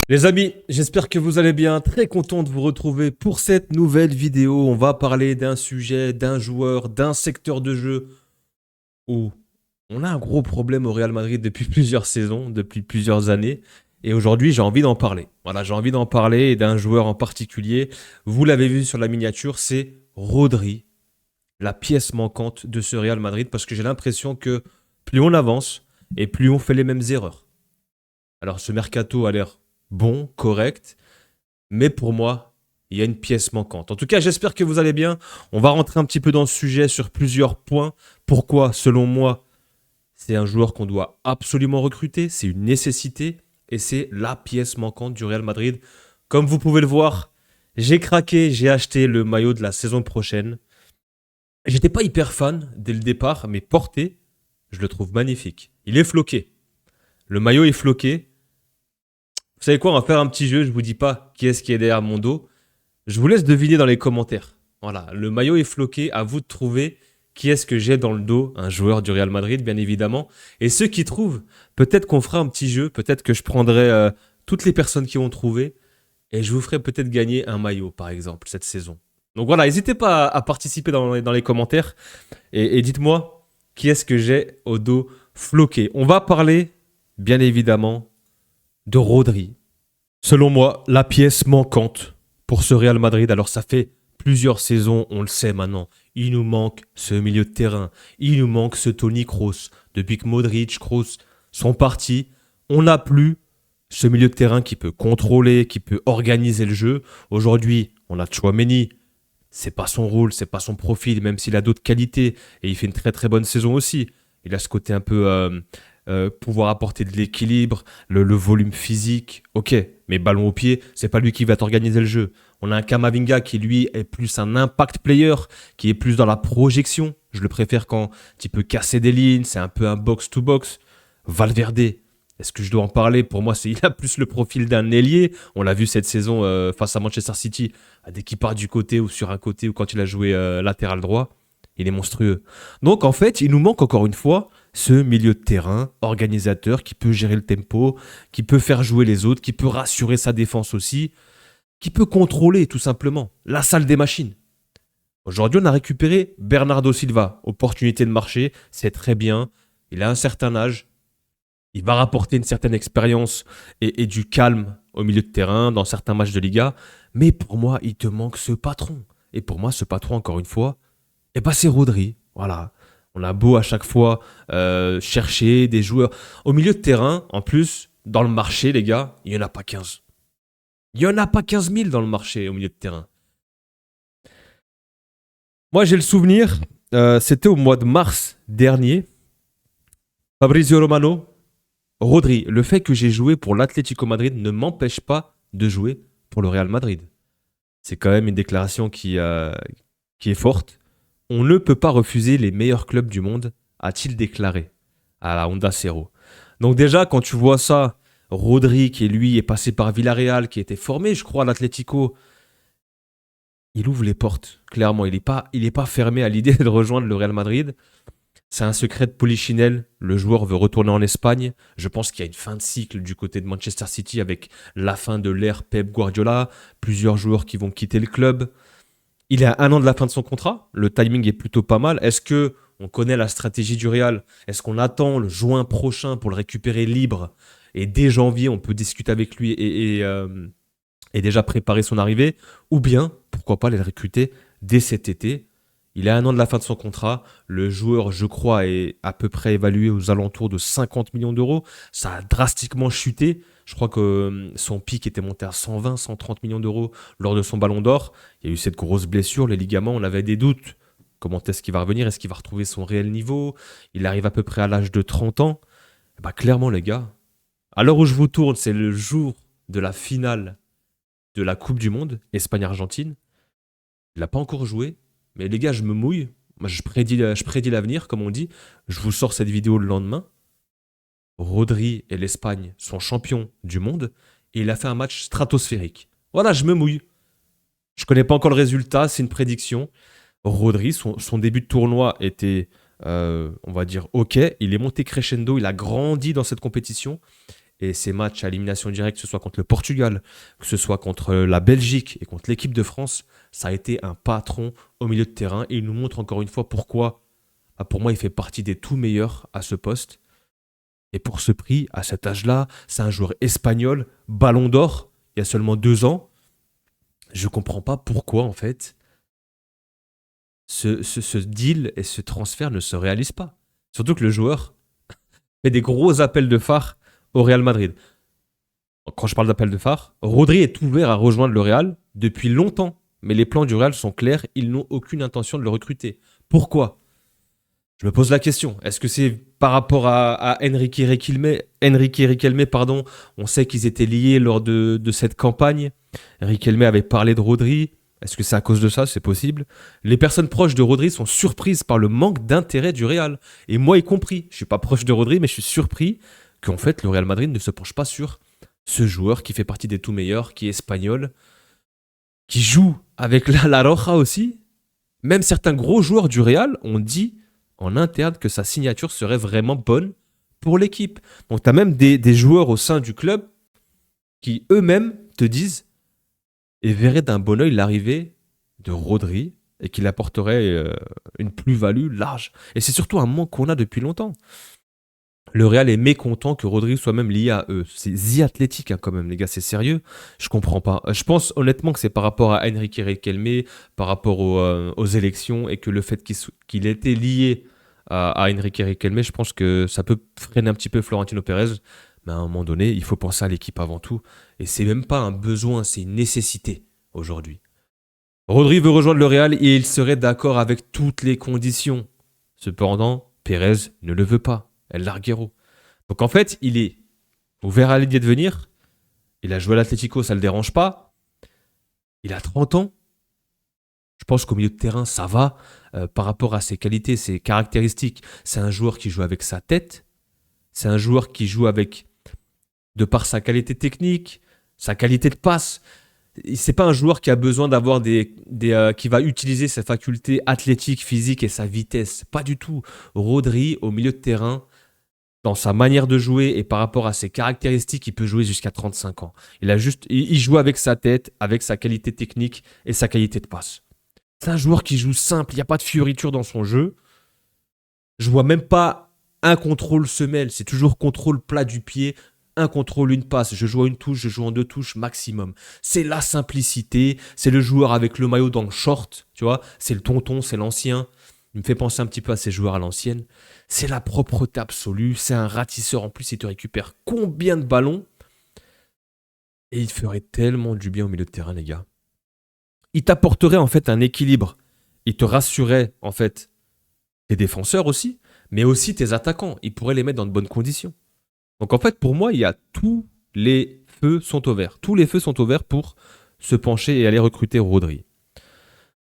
Les amis, j'espère que vous allez bien. Très content de vous retrouver pour cette nouvelle vidéo. On va parler d'un sujet, d'un joueur, d'un secteur de jeu où on a un gros problème au Real Madrid depuis plusieurs saisons, depuis plusieurs années. Et aujourd'hui, j'ai envie d'en parler. Voilà, j'ai envie d'en parler et d'un joueur en particulier. Vous l'avez vu sur la miniature, c'est Rodri, la pièce manquante de ce Real Madrid parce que j'ai l'impression que plus on avance et plus on fait les mêmes erreurs. Alors ce mercato a l'air bon, correct, mais pour moi, il y a une pièce manquante. En tout cas, j'espère que vous allez bien. On va rentrer un petit peu dans le sujet sur plusieurs points. Pourquoi, selon moi, c'est un joueur qu'on doit absolument recruter, c'est une nécessité et c'est la pièce manquante du Real Madrid. Comme vous pouvez le voir, j'ai craqué, j'ai acheté le maillot de la saison prochaine. J'étais pas hyper fan dès le départ, mais porté, je le trouve magnifique. Il est floqué. Le maillot est floqué. Vous savez quoi, on va faire un petit jeu, je vous dis pas qui est-ce qui est derrière mon dos. Je vous laisse deviner dans les commentaires. Voilà, le maillot est floqué, à vous de trouver qui est-ce que j'ai dans le dos, un joueur du Real Madrid bien évidemment. Et ceux qui trouvent, peut-être qu'on fera un petit jeu, peut-être que je prendrai toutes les personnes qui ont trouvé et je vous ferai peut-être gagner un maillot par exemple cette saison. Donc voilà, n'hésitez pas à participer dans les commentaires et dites-moi qui est-ce que j'ai au dos floqué. On va parler bien évidemment de Rodri. Selon moi, la pièce manquante pour ce Real Madrid. Alors ça fait plusieurs saisons, on le sait maintenant. Il nous manque ce milieu de terrain. Il nous manque ce Toni Kroos. Depuis que Modric, Kroos sont partis, on n'a plus ce milieu de terrain qui peut contrôler, qui peut organiser le jeu. Aujourd'hui, on a Tchouaméni. C'est pas son rôle, c'est pas son profil, même s'il a d'autres qualités. Et il fait une très très bonne saison aussi. Il a ce côté un peu pouvoir apporter de l'équilibre, le volume physique, ok, mais ballon au pied, c'est pas lui qui va t'organiser le jeu. On a un Kamavinga qui lui est plus un impact player, qui est plus dans la projection. Je le préfère quand il peut casser des lignes, c'est un peu un box-to-box. Valverde, est-ce que je dois en parler? Pour moi, il a plus le profil d'un ailier. On l'a vu cette saison face à Manchester City, dès qu'il part du côté ou sur un côté ou quand il a joué latéral droit, il est monstrueux. Donc en fait, il nous manque encore une fois ce milieu de terrain, organisateur, qui peut gérer le tempo, qui peut faire jouer les autres, qui peut rassurer sa défense aussi, qui peut contrôler tout simplement la salle des machines. Aujourd'hui, on a récupéré Bernardo Silva, opportunité de marché, c'est très bien, il a un certain âge, il va rapporter une certaine expérience et du calme au milieu de terrain dans certains matchs de Liga, mais pour moi, il te manque ce patron. Et pour moi, ce patron, encore une fois, eh ben, c'est Rodri. Voilà. On a beau à chaque fois chercher des joueurs. Au milieu de terrain, en plus, dans le marché, les gars, il n'y en a pas 15. Il n'y en a pas 15 000 dans le marché au milieu de terrain. Moi, j'ai le souvenir, c'était au mois de mars dernier. Fabrizio Romano, Rodri, le fait que j'ai joué pour l'Atlético Madrid ne m'empêche pas de jouer pour le Real Madrid. C'est quand même une déclaration qui est forte. On ne peut pas refuser les meilleurs clubs du monde, a-t-il déclaré à la Honda Cero. Donc déjà, quand tu vois ça, Rodri, qui lui est passé par Villarreal, qui était formé, je crois, à l'Atlético, il ouvre les portes, clairement. Il est pas fermé à l'idée de rejoindre le Real Madrid. C'est un secret de Polichinelle. Le joueur veut retourner en Espagne. Je pense qu'il y a une fin de cycle du côté de Manchester City avec la fin de l'ère Pep Guardiola. Plusieurs joueurs qui vont quitter le club. Il est à 1 an de la fin de son contrat. Le timing est plutôt pas mal. Est-ce que on connaît la stratégie du Real? Est-ce qu'on attend le juin prochain pour le récupérer libre? Et dès janvier, on peut discuter avec lui et déjà préparer son arrivée? Ou bien, pourquoi pas aller le recruter dès cet été? Il est à 1 an de la fin de son contrat. Le joueur, je crois, est à peu près évalué aux alentours de 50 millions d'euros. Ça a drastiquement chuté. Je crois que son pic était monté à 120, 130 millions d'euros lors de son ballon d'or. Il y a eu cette grosse blessure, les ligaments, on avait des doutes. Comment est-ce qu'il va revenir? Est-ce qu'il va retrouver son réel niveau? Il arrive à peu près à l'âge de 30 ans. Bah, clairement, les gars, à l'heure où je vous tourne, c'est le jour de la finale de la Coupe du Monde, Espagne-Argentine. Il n'a pas encore joué, mais les gars, je me mouille. Moi, je prédis l'avenir, comme on dit. Je vous sors cette vidéo le lendemain. Rodri et l'Espagne sont champions du monde et il a fait un match stratosphérique. Voilà, je me mouille. Je connais pas encore le résultat, c'est une prédiction. Rodri, son début de tournoi était, on va dire, ok. Il est monté crescendo, il a grandi dans cette compétition. et ses matchs à élimination directe, que ce soit contre le Portugal, que ce soit contre la Belgique et contre l'équipe de France, ça a été un patron au milieu de terrain. Et il nous montre encore une fois pourquoi, pour moi, il fait partie des tout meilleurs à ce poste. Et pour ce prix, à cet âge-là, c'est un joueur espagnol, ballon d'or, il y a seulement 2 ans. Je ne comprends pas pourquoi, en fait, ce deal et ce transfert ne se réalisent pas. Surtout que le joueur fait des gros appels de phare au Real Madrid. Quand je parle d'appel de phare, Rodri est ouvert à rejoindre le Real depuis longtemps. Mais les plans du Real sont clairs, ils n'ont aucune intention de le recruter. Pourquoi ? Je me pose la question. Est-ce que c'est par rapport à Enrique Riquelme, pardon. On sait qu'ils étaient liés lors de cette campagne. Riquelme avait parlé de Rodri. Est-ce que c'est à cause de ça ? C'est possible. Les personnes proches de Rodri sont surprises par le manque d'intérêt du Real. Et moi y compris. Je ne suis pas proche de Rodri, mais je suis surpris qu'en fait le Real Madrid ne se penche pas sur ce joueur qui fait partie des tout meilleurs, qui est espagnol, qui joue avec la Roja aussi. Même certains gros joueurs du Real ont dit en interne que sa signature serait vraiment bonne pour l'équipe. Donc tu as même des joueurs au sein du club qui eux-mêmes te disent et verraient d'un bon oeil l'arrivée de Rodri et qu'il apporterait une plus-value large. Et c'est surtout un manque qu'on a depuis longtemps. Le Real est mécontent que Rodri soit même lié à eux. C'est The Athletic quand même, les gars, c'est sérieux. Je comprends pas. Je pense honnêtement que c'est par rapport à Enrique Riquelme, par rapport aux élections et que le fait qu'il ait été lié à Enrique Riquelme, je pense que ça peut freiner un petit peu Florentino Pérez. Mais à un moment donné, il faut penser à l'équipe avant tout. Et c'est même pas un besoin, c'est une nécessité aujourd'hui. Rodri veut rejoindre le Real et il serait d'accord avec toutes les conditions. Cependant, Pérez ne le veut pas. El Larguero. Donc en fait, il est ouvert à l'idée de venir. Il a joué à l'Atlético, ça ne le dérange pas. Il a 30 ans. Je pense qu'au milieu de terrain, ça va par rapport à ses qualités, ses caractéristiques. C'est un joueur qui joue avec sa tête. C'est un joueur qui joue avec, de par sa qualité technique, sa qualité de passe. C'est pas un joueur qui a besoin d'avoir qui va utiliser ses facultés athlétiques, physiques et sa vitesse. Pas du tout. Rodri, au milieu de terrain, dans sa manière de jouer et par rapport à ses caractéristiques, il peut jouer jusqu'à 35 ans. Il joue avec sa tête, avec sa qualité technique et sa qualité de passe. C'est un joueur qui joue simple, il n'y a pas de fioriture dans son jeu. Je vois même pas un contrôle semelle, c'est toujours contrôle plat du pied, un contrôle, une passe. Je joue à une touche, je joue en 2 touches maximum. C'est la simplicité, c'est le joueur avec le maillot dans le short, tu vois, c'est le tonton, c'est l'ancien. Il me fait penser un petit peu à ces joueurs à l'ancienne. C'est la propreté absolue. C'est un ratisseur. En plus, il te récupère combien de ballons. Et il ferait tellement du bien au milieu de terrain, les gars. Il t'apporterait en fait un équilibre. Il te rassurerait en fait tes défenseurs aussi, mais aussi tes attaquants. Il pourrait les mettre dans de bonnes conditions. Donc en fait, pour moi, il y a tous les feux sont au vert. Tous les feux sont au vert pour se pencher et aller recruter Rodri.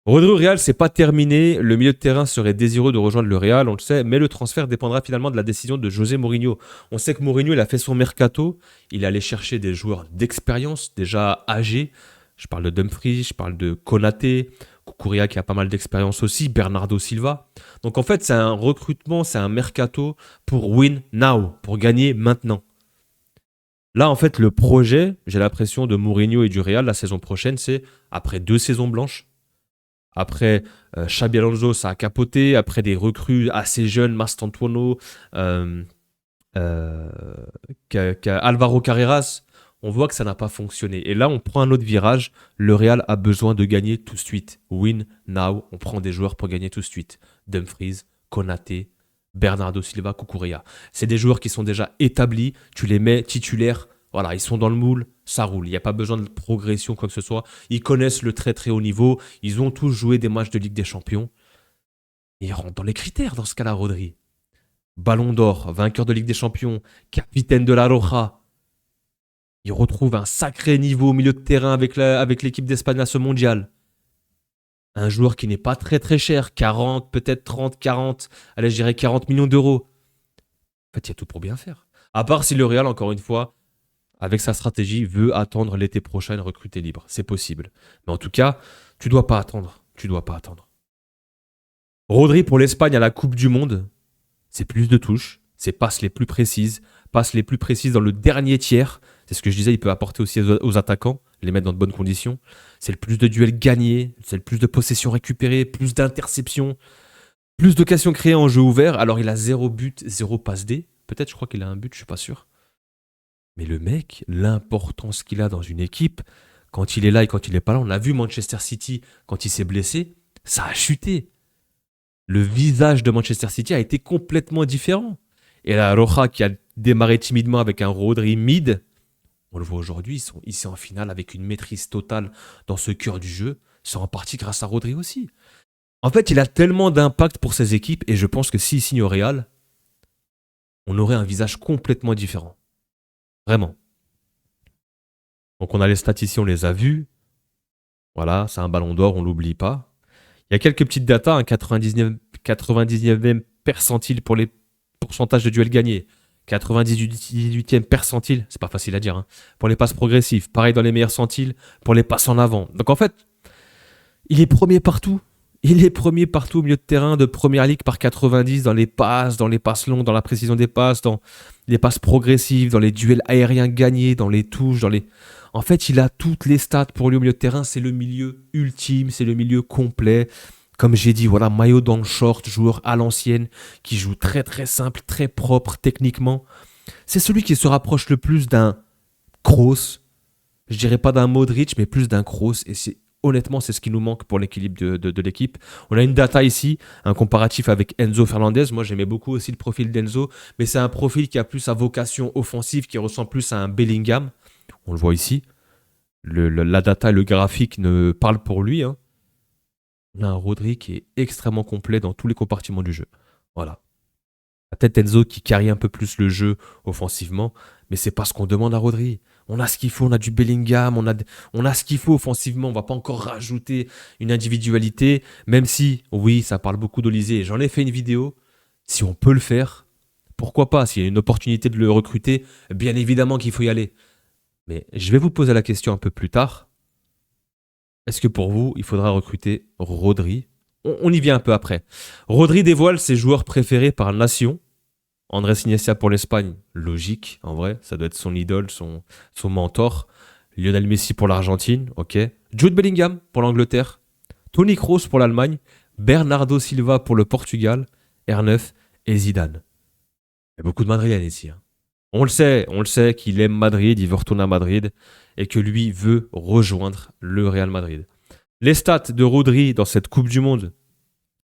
Rodri au Real, c'est pas terminé. Le milieu de terrain serait désireux de rejoindre le Real, on le sait, mais le transfert dépendra finalement de la décision de José Mourinho. On sait que Mourinho, il a fait son mercato. Il est allé chercher des joueurs d'expérience, déjà âgés. Je parle de Dumfries, je parle de Konaté, Cucurella qui a pas mal d'expérience aussi, Bernardo Silva. Donc en fait, c'est un recrutement, c'est un mercato pour win now, pour gagner maintenant. Là, en fait, le projet, j'ai l'impression de Mourinho et du Real la saison prochaine, c'est après 2 saisons blanches. Après, Xabi Alonso, ça a capoté. Après, des recrues assez jeunes, Mastantuono, Alvaro Carreras, on voit que ça n'a pas fonctionné. Et là, on prend un autre virage. Le Real a besoin de gagner tout de suite. Win now. On prend des joueurs pour gagner tout de suite. Dumfries, Konaté, Bernardo Silva, Cucurella. C'est des joueurs qui sont déjà établis. Tu les mets titulaires. Voilà, ils sont dans le moule, ça roule. Il n'y a pas besoin de progression, quoi que ce soit. Ils connaissent le très très haut niveau. Ils ont tous joué des matchs de Ligue des Champions. Et ils rentrent dans les critères dans ce cas-là, Rodri. Ballon d'or, vainqueur de Ligue des Champions, capitaine de la Roja. Il retrouve un sacré niveau au milieu de terrain avec l'équipe d'Espagne à ce mondial. Un joueur qui n'est pas très très cher, 40, peut-être 30, 40, allez je dirais 40 millions d'euros. En fait, il y a tout pour bien faire. À part si le Real, encore une fois, avec sa stratégie, veut attendre l'été prochain et recruter libre. C'est possible. Mais en tout cas, tu dois pas attendre. Tu dois pas attendre. Rodri pour l'Espagne à la Coupe du Monde, c'est plus de touches, Ses passes les plus précises, passes les plus précises dans le dernier tiers. C'est ce que je disais, il peut apporter aussi aux attaquants, les mettre dans de bonnes conditions. C'est le plus de duels gagnés, c'est le plus de possessions récupérées, plus d'interceptions, plus d'occasions créées en jeu ouvert. Alors il a 0 but, 0 passe D. Peut-être, je crois qu'il a un but, je suis pas sûr. Mais le mec, l'importance qu'il a dans une équipe, quand il est là et quand il n'est pas là, on a vu Manchester City, quand il s'est blessé, ça a chuté. Le visage de Manchester City a été complètement différent. Et la Roja qui a démarré timidement avec un Rodri mid, on le voit aujourd'hui, ils sont ici en finale avec une maîtrise totale dans ce cœur du jeu. C'est en partie grâce à Rodri aussi. En fait, il a tellement d'impact pour ses équipes et je pense que s'il signe au Real, on aurait un visage complètement différent. Vraiment. Donc on a les statistiques, on les a vues. Voilà, c'est un ballon d'or, on l'oublie pas. Il y a quelques petites datas, un 99e percentile pour les pourcentages de duels gagnés. 98e percentile, c'est pas facile à dire, hein, pour les passes progressives. Pareil dans les meilleurs centiles pour les passes en avant. Donc en fait, il est premier partout. Il est premier partout au milieu de terrain de première ligue par 90 dans les passes longues, dans la précision des passes, dans les passes progressives, dans les duels aériens gagnés, dans les touches, dans les... En fait, il a toutes les stats pour lui au milieu de terrain. C'est le milieu ultime, c'est le milieu complet. Comme j'ai dit, voilà, maillot dans le short, joueur à l'ancienne, qui joue très très simple, très propre techniquement. C'est celui qui se rapproche le plus d'un Kroos. Je dirais pas d'un Modric, mais plus d'un Kroos. Et honnêtement, c'est ce qui nous manque pour l'équilibre de l'équipe. On a une data ici, un comparatif avec Enzo Fernandez. Moi, j'aimais beaucoup aussi le profil d'Enzo, mais c'est un profil qui a plus sa vocation offensive, qui ressemble plus à un Bellingham. On le voit ici. La data et le graphique ne parlent pour lui. Hein. On a un Rodri qui est extrêmement complet dans tous les compartiments du jeu. Voilà. Peut-être Enzo qui carry un peu plus le jeu offensivement, mais c'est pas ce qu'on demande à Rodri. On a ce qu'il faut, on a du Bellingham, on a ce qu'il faut offensivement. On va pas encore rajouter une individualité, même si, oui, ça parle beaucoup d'Olysée. J'en ai fait une vidéo. Si on peut le faire, pourquoi pas? S'il y a une opportunité de le recruter, bien évidemment qu'il faut y aller. Mais je vais vous poser la question un peu plus tard. Est-ce que pour vous, il faudra recruter Rodri? On y vient un peu après. Rodri dévoile ses joueurs préférés par nation. Andrés Iniesta pour l'Espagne, logique, en vrai. Ça doit être son idole, son mentor. Lionel Messi pour l'Argentine, ok. Jude Bellingham pour l'Angleterre. Toni Kroos pour l'Allemagne. Bernardo Silva pour le Portugal. R9 et Zidane. Il y a beaucoup de Madrilènes ici. Hein. On le sait qu'il aime Madrid, il veut retourner à Madrid et que lui veut rejoindre le Real Madrid. Les stats de Rodri dans cette Coupe du Monde,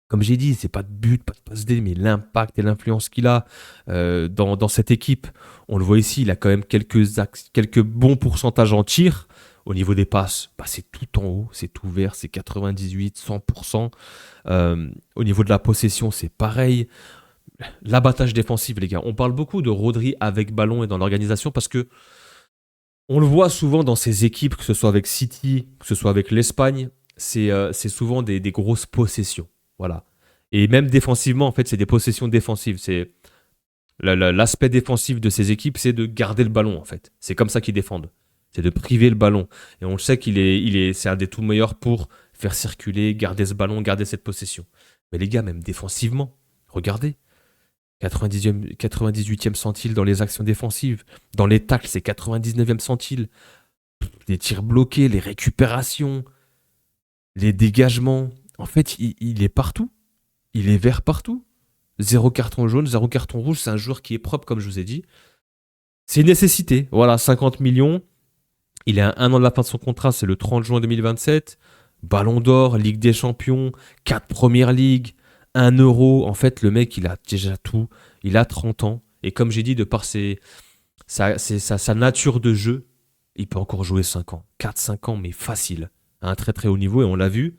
comme j'ai dit, c'est pas de but, pas de passe D, mais l'impact et l'influence qu'il a dans cette équipe. On le voit ici, il a quand même quelques bons pourcentages en tir. Au niveau des passes, bah, c'est tout en haut, c'est ouvert, c'est 98, 100%. Au niveau de la possession, c'est pareil. L'abattage défensif, les gars. On parle beaucoup de Rodri avec ballon et dans l'organisation parce que on le voit souvent dans ces équipes, que ce soit avec City, que ce soit avec l'Espagne, c'est souvent des grosses possessions. Voilà. Et même défensivement, en fait, c'est des possessions défensives. C'est l'aspect défensif de ces équipes, c'est de garder le ballon, en fait. C'est comme ça qu'ils défendent. C'est de priver le ballon. Et on le sait c'est un des tout meilleurs pour faire circuler, garder ce ballon, garder cette possession. Mais les gars, même défensivement, regardez. 98e centile dans les actions défensives. Dans les tacles, c'est 99e centile. Les tirs bloqués, les récupérations, les dégagements. En fait, il est partout. Il est vert partout. 0 carton jaune, 0 carton rouge. C'est un joueur qui est propre, comme je vous ai dit. C'est une nécessité. Voilà, 50 millions. Il est à 1 an de la fin de son contrat. C'est le 30 juin 2027. Ballon d'or, Ligue des Champions, 4 Premières Ligues. 1 euro, en fait, le mec, il a déjà tout. Il a 30 ans. Et comme j'ai dit, de par sa nature de jeu, il peut encore jouer 5 ans. 4-5 ans, mais facile. À un très très haut niveau. Et on l'a vu,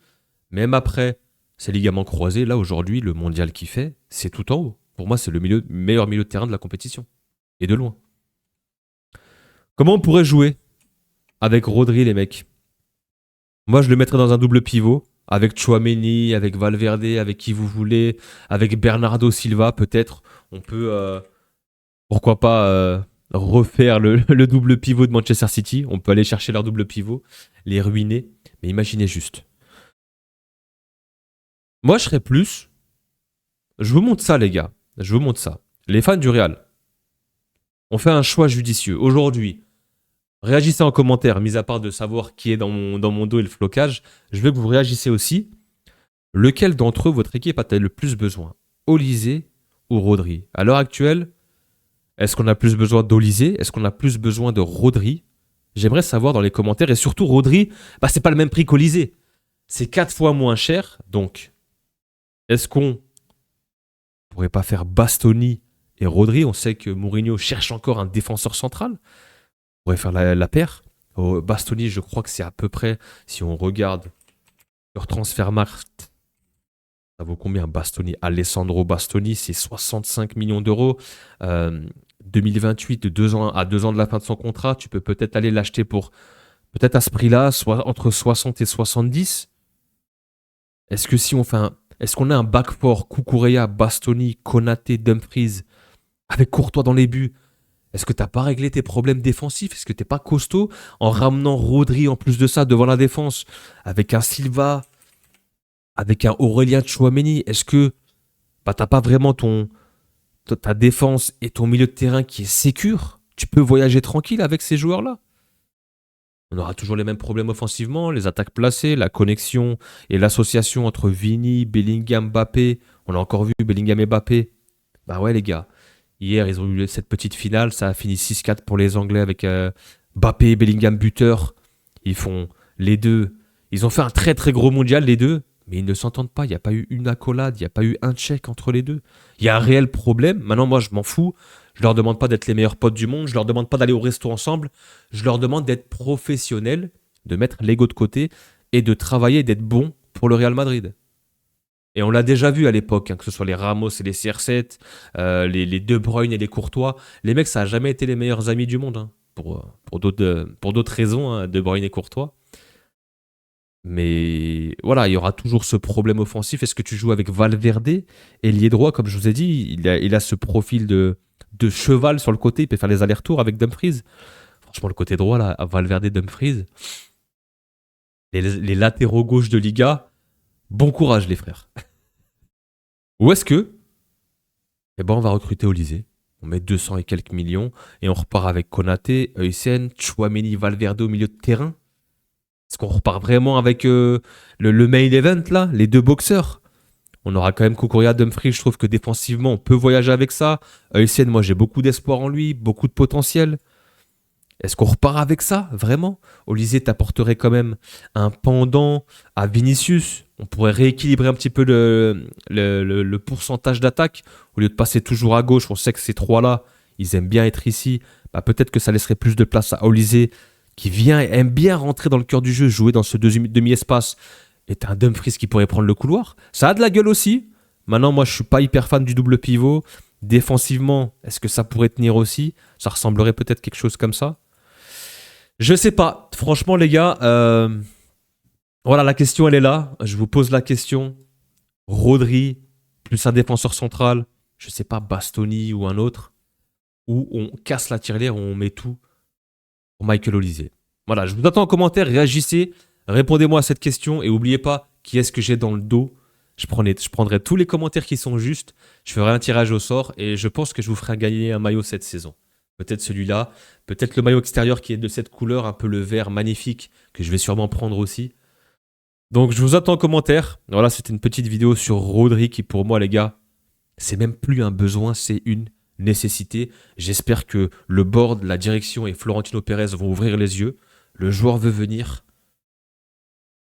même après ses ligaments croisés, là, aujourd'hui, le mondial qu'il fait, c'est tout en haut. Pour moi, c'est le meilleur milieu de terrain de la compétition. Et de loin. Comment on pourrait jouer avec Rodri, les mecs? Moi, je le mettrais dans un double pivot. Avec Tchouaméni, avec Valverde, avec qui vous voulez, avec Bernardo Silva, peut-être. On peut, pourquoi pas, refaire le double pivot de Manchester City. On peut aller chercher leur double pivot, les ruiner. Mais imaginez juste. Moi, je serais plus... Je vous montre ça, les gars. Je vous montre ça. Les fans du Real ont fait un choix judicieux. Aujourd'hui, réagissez en commentaire, mis à part de savoir qui est dans mon dos et le flocage. Je veux que vous réagissiez aussi. Lequel d'entre eux, votre équipe, a-t-elle le plus besoin? Olise ou Rodri? À l'heure actuelle, est-ce qu'on a plus besoin d'Olise? Est-ce qu'on a plus besoin de Rodri? J'aimerais savoir dans les commentaires. Et surtout, Rodri, c'est pas le même prix qu'Olise. C'est 4 fois moins cher. Donc, est-ce qu'on pourrait pas faire Bastoni et Rodri? On sait que Mourinho cherche encore un défenseur central. On pourrait faire la paire. Bastoni, je crois que c'est à peu près, si on regarde leur Transfermarkt, ça vaut combien Bastoni? Alessandro Bastoni, c'est 65 millions d'euros. 2028, à 2 ans de la fin de son contrat, tu peux peut-être aller l'acheter pour, peut-être à ce prix-là, soit entre 60 et 70. Est-ce que si on fait est-ce qu'on a un back four, Cucurella, Bastoni, Konaté, Dumfries, avec Courtois dans les buts? Est-ce que t'as pas réglé tes problèmes défensifs? Est-ce que t'es pas costaud en ramenant Rodri en plus de ça devant la défense, avec un Silva, avec un Aurélien Tchouaméni? Est-ce que t'as pas vraiment ta défense et ton milieu de terrain qui est sécure? Tu peux voyager tranquille avec ces joueurs-là? On aura toujours les mêmes problèmes offensivement, les attaques placées, la connexion et l'association entre Vini, Bellingham, Mbappé. On a encore vu Bellingham et Mbappé. Bah ouais les gars, hier ils ont eu cette petite finale, ça a fini 6-4 pour les Anglais avec Mbappé et Bellingham buteur. Ils font les deux. Ils ont fait un très très gros mondial les deux, mais ils ne s'entendent pas. Il n'y a pas eu une accolade, il n'y a pas eu un check entre les deux. Il y a un réel problème. Maintenant moi je m'en fous. Je leur demande pas d'être les meilleurs potes du monde, je leur demande pas d'aller au resto ensemble, je leur demande d'être professionnels, de mettre l'ego de côté et de travailler et d'être bons pour le Real Madrid. Et on l'a déjà vu à l'époque, que ce soit les Ramos et les CR7, les De Bruyne et les Courtois. Les mecs, ça n'a jamais été les meilleurs amis du monde, pour d'autres raisons, De Bruyne et Courtois. Mais voilà, il y aura toujours ce problème offensif. Est-ce que tu joues avec Valverde, ailier droit, comme je vous ai dit, il a ce profil de cheval sur le côté, il peut faire les allers-retours avec Dumfries. Franchement, le côté droit, là, Valverde, Dumfries, les latéraux gauche de Liga, bon courage les frères. Ou est-ce que, on va recruter Olise, on met 200 et quelques millions, et on repart avec Konaté, Heusen, Tchouaméni, Valverde au milieu de terrain? Est-ce qu'on repart vraiment avec le main event là, les deux boxeurs? On aura quand même Cucurella, Dumfries, je trouve que défensivement, on peut voyager avec ça. Heusen, moi j'ai beaucoup d'espoir en lui, beaucoup de potentiel. Est-ce qu'on repart avec ça, vraiment? Olise t'apporterait quand même un pendant à Vinicius. On pourrait rééquilibrer un petit peu le pourcentage d'attaque. Au lieu de passer toujours à gauche, on sait que ces trois-là, ils aiment bien être ici. Peut-être que ça laisserait plus de place à Olise, qui aime bien rentrer dans le cœur du jeu, jouer dans ce demi-espace. Et t'as un Dumfries qui pourrait prendre le couloir. Ça a de la gueule aussi. Maintenant, moi, je suis pas hyper fan du double pivot. Défensivement, est-ce que ça pourrait tenir aussi? Ça ressemblerait peut-être quelque chose comme ça. Je sais pas. Franchement, les gars, voilà, la question, elle est là. Je vous pose la question. Rodri, plus un défenseur central, je sais pas, Bastoni ou un autre, ou on casse la tirelire, on met tout pour Michael Olise. Voilà, je vous attends en commentaire, réagissez, répondez-moi à cette question et n'oubliez pas qui est-ce que j'ai dans le dos. Je prendrai tous les commentaires qui sont justes, je ferai un tirage au sort et je pense que je vous ferai gagner un maillot cette saison. Peut-être celui-là, peut-être le maillot extérieur qui est de cette couleur, un peu le vert magnifique, que je vais sûrement prendre aussi. Donc je vous attends en commentaire. Voilà, c'était une petite vidéo sur Rodri qui pour moi les gars, c'est même plus un besoin, c'est une nécessité. J'espère que le board, la direction et Florentino Pérez vont ouvrir les yeux. Le joueur veut venir.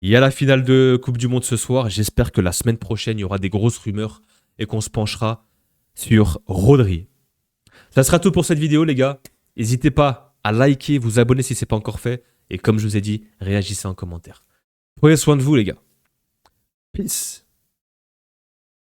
Il y a la finale de Coupe du Monde ce soir. J'espère que la semaine prochaine, il y aura des grosses rumeurs et qu'on se penchera sur Rodri. Ça sera tout pour cette vidéo les gars. N'hésitez pas à liker, vous abonner si ce n'est pas encore fait. Et comme je vous ai dit, réagissez en commentaire. Prenez soin de vous les gars. Peace.